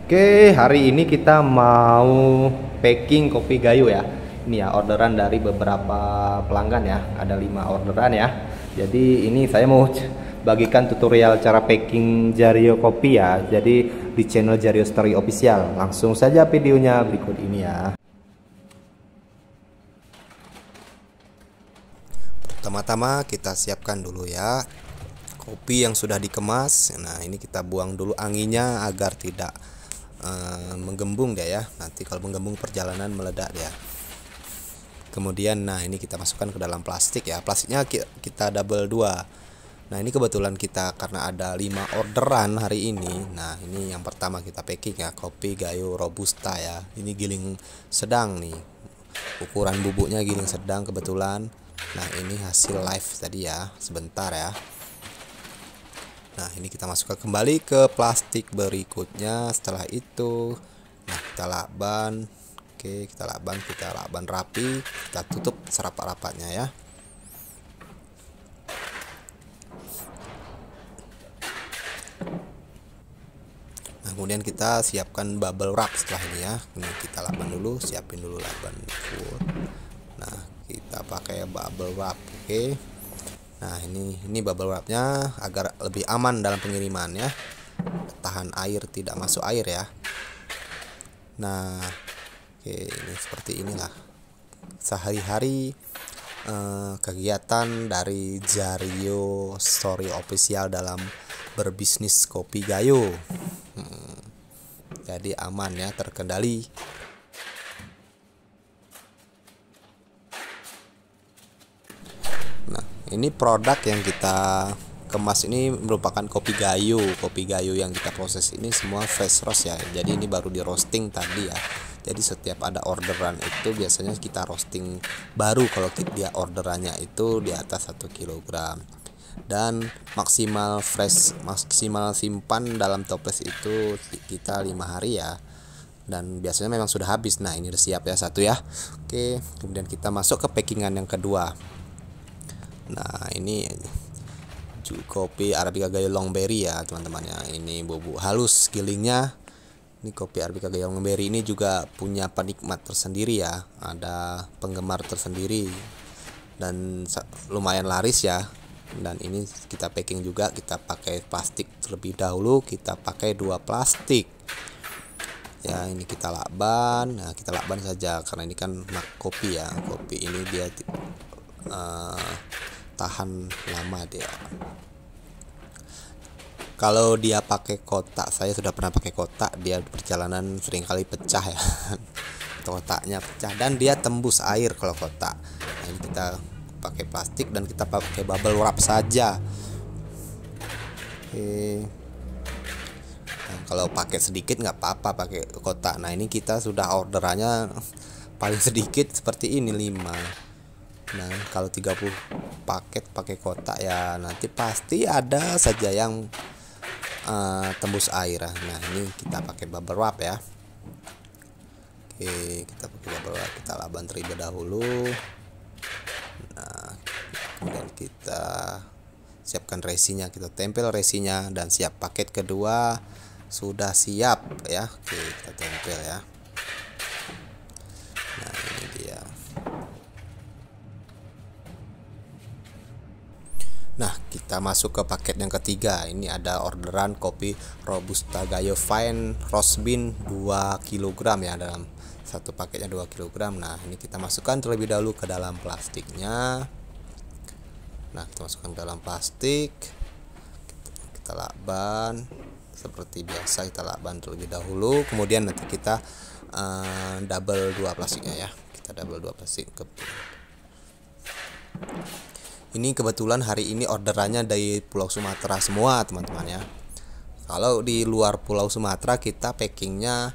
Oke, hari ini kita mau packing kopi Gayo ya. Ini ya orderan dari beberapa pelanggan ya. Ada 5 orderan ya. Jadi ini saya mau bagikan tutorial cara packing Jario kopi ya. Jadi di channel Jario Story Official. Langsung saja videonya berikut ini ya. Pertama-tama kita siapkan dulu ya kopi yang sudah dikemas. Nah, ini kita buang dulu anginnya agar tidak menggembung dia ya. Nanti kalau menggembung perjalanan meledak dia. Kemudian nah ini kita masukkan ke dalam plastik ya. Plastiknya kita double 2. Nah, ini kebetulan kita karena ada 5 orderan hari ini. Nah, ini yang pertama kita packing ya, kopi Gayo Robusta ya. Ini giling sedang nih. Ukuran bubuknya giling sedang kebetulan. Nah, ini hasil live tadi ya, sebentar ya. Nah, ini kita masukkan kembali ke plastik berikutnya. Setelah itu, nah kita lakban. Oke, kita lakban rapi. Kita tutup serapat-rapatnya ya. Nah, kemudian kita siapkan bubble wrap setelah ini ya. Ini kita lakban dulu, siapin dulu lakban full. Nah, kita pakai bubble wrap. Oke. Nah, ini bubble wrapnya agar lebih aman dalam pengiriman ya. Tahan air, tidak masuk air ya. Nah, oke, ini seperti inilah sehari-hari kegiatan dari Jario Story Official dalam berbisnis kopi Gayo. Jadi aman ya, terkendali. Ini produk yang kita kemas ini merupakan kopi Gayo. Kopi Gayo yang kita proses ini semua fresh roast ya. Jadi ini baru di roasting tadi ya. Jadi setiap ada orderan itu biasanya kita roasting baru kalau dia orderannya itu di atas 1 kg. Dan maksimal fresh, maksimal simpan dalam toples itu kita 5 hari ya. Dan biasanya memang sudah habis. Nah, ini udah siap ya satu ya. Oke, kemudian kita masuk ke packingan yang kedua. Nah, ini kopi Arabica Gayo Longberry ya teman-teman ya. Ini bubuk halus gilingnya. Ini kopi Arabica Gayo Longberry ini juga punya penikmat tersendiri ya. Ada penggemar tersendiri dan lumayan laris ya. Dan ini kita packing juga, kita pakai plastik terlebih dahulu. Kita pakai 2 plastik ya. Ini kita lakban. Nah, kita lakban saja karena ini kan kopi ya. Kopi ini dia tahan lama dia. Kalau dia pakai kotak, saya sudah pernah pakai kotak, dia perjalanan seringkali pecah ya. Kotaknya pecah dan dia tembus air kalau kotak. Nah, ini kita pakai plastik dan kita pakai bubble wrap saja. Oke. Nah, kalau pakai sedikit nggak apa-apa pakai kotak. Nah, ini kita sudah orderannya paling sedikit seperti ini 5. Nah, kalau 30 paket pakai kotak ya nanti pasti ada saja yang tembus air. Nah, ini kita pakai bubble wrap ya. Oke, kita pakai bubble wrap, kita lakban terlebih dahulu. Nah, kemudian kita siapkan resinya, kita tempel resinya dan siap. Paket kedua sudah siap ya. Oke, kita tempel ya. Nah, ini dia. Nah, kita masuk ke paket yang ketiga. Ini ada orderan kopi Robusta Gayo Fine Roast Bean 2 kg ya, dalam satu paketnya 2 kg. Nah, ini kita masukkan terlebih dahulu ke dalam plastiknya. Nah, kita masukkan ke dalam plastik. Kita lakban seperti biasa, kita lakban terlebih dahulu. Kemudian nanti kita double 2 plastiknya ya. Kita double 2 plastik ke. Ini kebetulan hari ini orderannya dari Pulau Sumatera semua teman-teman ya. Kalau di luar Pulau Sumatera kita packingnya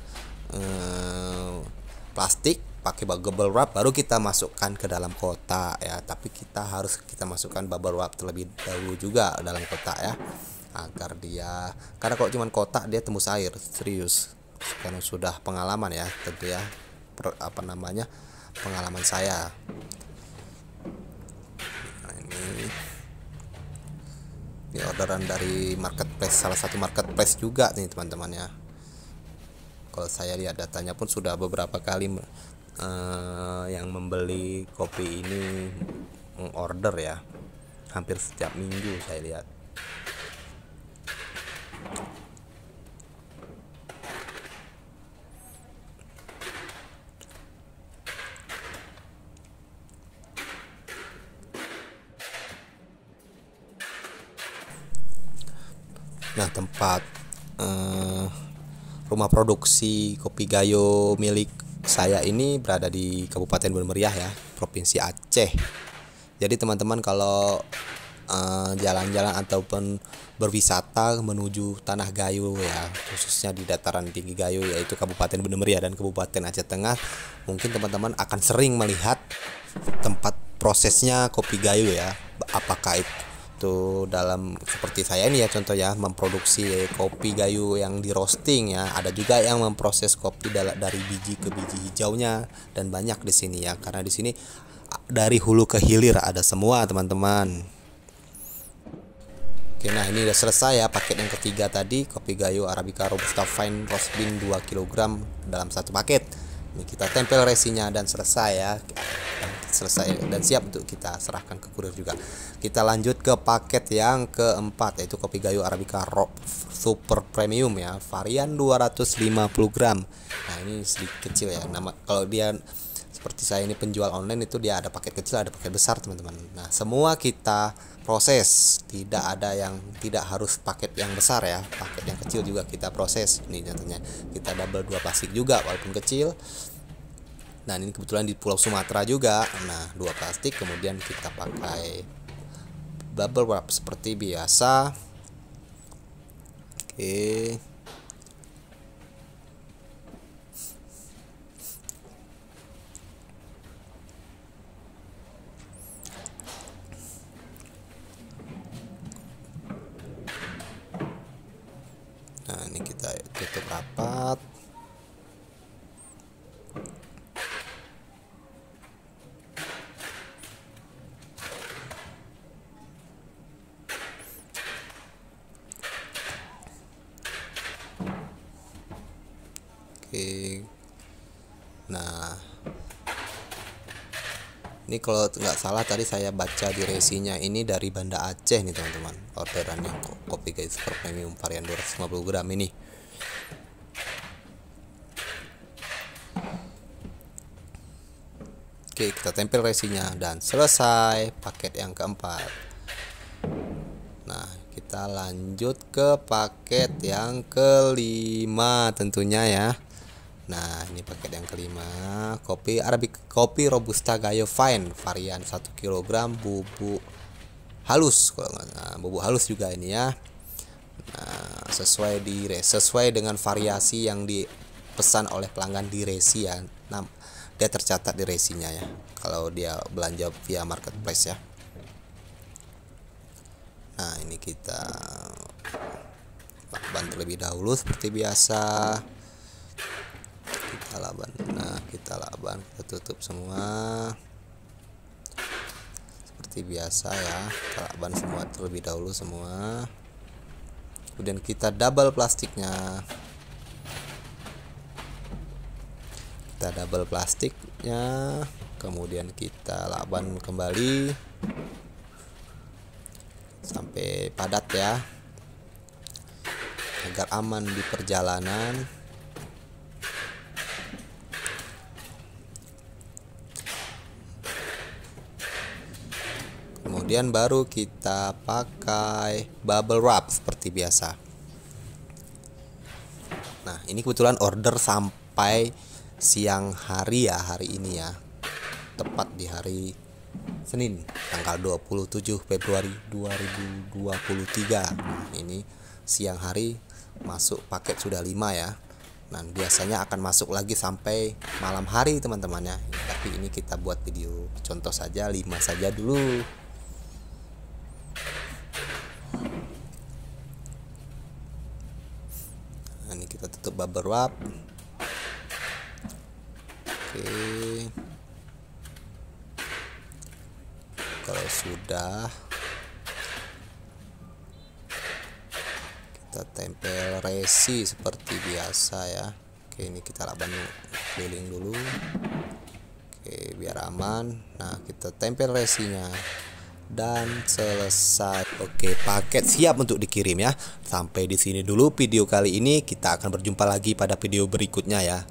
plastik pakai bubble wrap baru kita masukkan ke dalam kotak ya. Tapi kita masukkan bubble wrap terlebih dahulu juga dalam kotak ya, agar dia, karena kalau cuma kotak dia tembus air serius. Karena sudah pengalaman ya tentu ya, pengalaman saya. Ini orderan dari marketplace, salah satu marketplace juga nih teman-teman ya. Kalau saya lihat datanya pun sudah beberapa kali yang membeli kopi ini order ya, hampir setiap minggu saya lihat. Nah, tempat rumah produksi kopi Gayo milik saya ini berada di Kabupaten Bener Meriah ya, Provinsi Aceh. Jadi teman-teman kalau jalan-jalan ataupun berwisata menuju Tanah Gayo ya, khususnya di dataran tinggi Gayo yaitu Kabupaten Bener Meriah dan Kabupaten Aceh Tengah, mungkin teman-teman akan sering melihat tempat prosesnya kopi Gayo ya. Apakah itu dalam seperti saya ini ya, contoh ya, memproduksi kopi Gayo yang di roasting ya. Ada juga yang memproses kopi dari biji ke biji hijaunya, dan banyak di sini ya, karena di sini dari hulu ke hilir ada semua teman-teman. Oke, nah ini udah selesai ya paket yang ketiga tadi, kopi Gayo Arabica Robusta Fine Roast Bean 2 kg dalam satu paket. Ini kita tempel resinya dan selesai ya. Selesai dan siap untuk kita serahkan ke kurir juga. Kita lanjut ke paket yang keempat, yaitu kopi Gayo Arabica Super Premium ya, varian 250 gram. Nah, ini sedikit kecil ya. Nama kalau dia seperti saya ini penjual online itu dia ada paket kecil, ada paket besar teman-teman. Nah, semua kita proses, tidak ada yang tidak harus paket yang besar ya, paket yang kecil juga kita proses. Ini contohnya kita double 2 plastik juga walaupun kecil. Nah, ini kebetulan di Pulau Sumatera juga. Nah, 2 plastik, kemudian kita pakai bubble wrap seperti biasa. Oke. Nah, ini kita tutup rapat. Oke. Nah, ini kalau nggak salah tadi saya baca di resinya ini dari Banda Aceh nih teman-teman, orderan yang kopi Gayo Super Premium varian 250 gram ini. Oke, kita tempel resinya dan selesai paket yang keempat. Nah, kita lanjut ke paket yang kelima tentunya ya. Nah, ini paket yang kelima, kopi kopi Robusta Gayo Fine varian 1 kg bubuk halus, bubuk halus juga ini ya. Nah, sesuai dengan variasi yang dipesan oleh pelanggan di resi ya. Nah, dia tercatat di resinya ya, kalau dia belanja via marketplace ya. Nah, ini kita bantu terlebih dahulu seperti biasa. Kita laban, kita tutup semua seperti biasa ya. Kita laban semua terlebih dahulu semua, kemudian kita double plastiknya. Kemudian kita laban kembali sampai padat ya, agar aman di perjalanan. Kemudian baru kita pakai bubble wrap seperti biasa. Nah, ini kebetulan order sampai siang hari ya, hari ini ya, tepat di hari Senin tanggal 27 Februari 2023. Nah, ini siang hari masuk paket sudah 5 ya. Nah, biasanya akan masuk lagi sampai malam hari teman-teman ya. Tapi ini kita buat video contoh saja, 5 saja dulu. Nah, ini kita tutup bubble wrap. Oke. Kalau sudah, kita tempel resi seperti biasa ya. Oke, ini kita laban keliling dulu. Oke, biar aman. Nah, kita tempel resinya dan selesai. Oke, paket siap untuk dikirim ya. Sampai di sini dulu video kali ini. Kita akan berjumpa lagi pada video berikutnya ya.